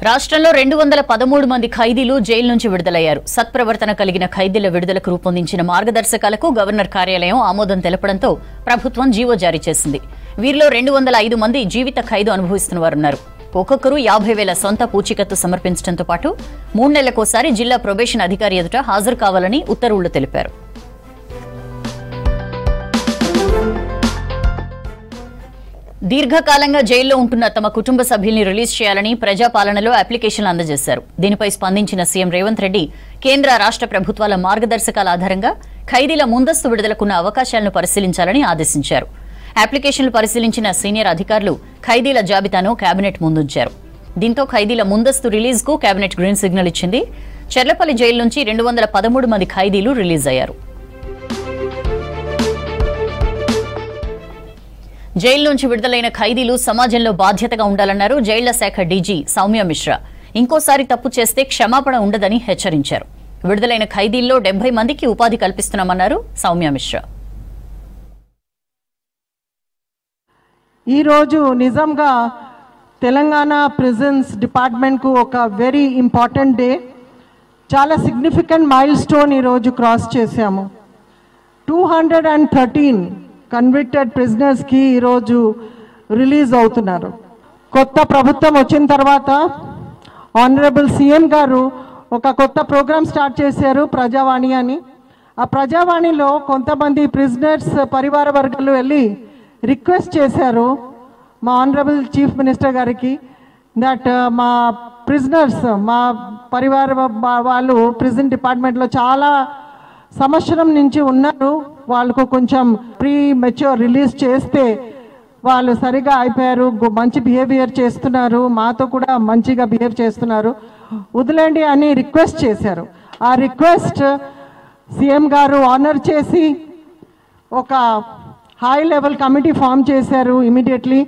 రాష్ట్రంలో 213 మంది ఖైదీలు జైలు నుంచి విడుదలయ్యారు. సత్ప్రవర్తన కలిగిన ఖైదీల విడుదలకు రూపొందించిన మార్గదర్శకాలకు గవర్నర్ కార్యాలయం ఆమోదం తెలపడంతో ప్రభుత్వం జీవో జారీ చేసింది. వీరిలో 205 మంది జీవిత ఖైదు అనుభవిస్తున్నవారున్నారు. ఒక్కొక్కరు 50,000 సొంత పూచీకత్తు సమర్పించడంతో పాటు 3 నెలలకోసారి జిల్లా ప్రొబేషన్ అధికారి ఎదుట హాజరు కావాలని ఉత్తర్వులు తెలిపారు. దీర్ఘకాలంగా జైల్లో ఉంటున్న తమ కుటుంబ సభ్యుల్ని రిలీజ్ చేయాలని ప్రజాపాలనలో అప్లికేషన్లు అందజేశారు. దీనిపై స్పందించిన సీఎం రేవంత్ రెడ్డి కేంద్ర రాష్ట్ర ప్రభుత్వాల మార్గదర్శకాల ఆధారంగా ఖైదీల ముందస్తు విడుదలకున్న అవకాశాలను పరిశీలించాలని ఆదేశించారు. అప్లికేషన్లు పరిశీలించిన సీనియర్ అధికారులు ఖైదీల జాబితాను కేబినెట్ ముందుంచారు. దీంతో ఖైదీల ముందస్తు రిలీజ్ కు కేబినెట్ గ్రీన్ సిగ్నల్ ఇచ్చింది. చెర్లపల్లి జైలు నుంచి 213 మంది ఖైదీలు రిలీజ్ అయ్యారు. జైలు నుంచి విడుదలైన ఖైదీలు సమాజంలో బాధ్యతగా ఉండాలన్నారు జైళ్ల శాఖ డీజీ సౌమ్య మిశ్రా. ఇంకోసారి తప్పు చేస్తే క్షమాపణ ఉండదని హెచ్చరించారు. విడుదలైన ఖైదీల్లో 70 మందికి ఉపాధి కల్పిస్తున్నామన్నారు సౌమ్య మిశ్రా. ఈరోజు నిజంగా తెలంగాణ ప్రిజన్స్ డిపార్ట్మెంట్కు ఒక వెరీ ఇంపార్టెంట్ డే. చాలా సిగ్నిఫికెంట్ మైల్ స్టోన్ ఈరోజు క్రాస్ చేశాము. 213 కన్విక్టెడ్ ప్రిజనర్స్కి ఈరోజు రిలీజ్ అవుతున్నారు. కొత్త ప్రభుత్వం వచ్చిన తర్వాత ఆనరబుల్ సీఎం గారు ఒక కొత్త ప్రోగ్రామ్ స్టార్ట్ చేశారు, ప్రజావాణి అని. ఆ ప్రజావాణిలో కొంతమంది ప్రిజనర్స్ పరివార వర్గాలు వెళ్ళి రిక్వెస్ట్ చేశారు మా ఆనరబుల్ చీఫ్ మినిస్టర్ గారికి దట్ మా ప్రిజనర్స్, మా పరివార వాళ్ళు ప్రిజన్ డిపార్ట్మెంట్లో చాలా సంవత్సరం నుంచి ఉన్నారు, వాళ్ళకు కొంచెం ప్రీ మెచ్యూర్ రిలీజ్ చేస్తే వాళ్ళు సరిగా అయిపోయారు, మంచి బిహేవియర్ చేస్తున్నారు, మాతో కూడా మంచిగా బిహేవ్ చేస్తున్నారు, వదిలేండి అని రిక్వెస్ట్ చేశారు. ఆ రిక్వెస్ట్ సీఎం గారు ఆనర్ చేసి ఒక హై లెవెల్ కమిటీ ఫామ్ చేశారు ఇమీడియట్లీ.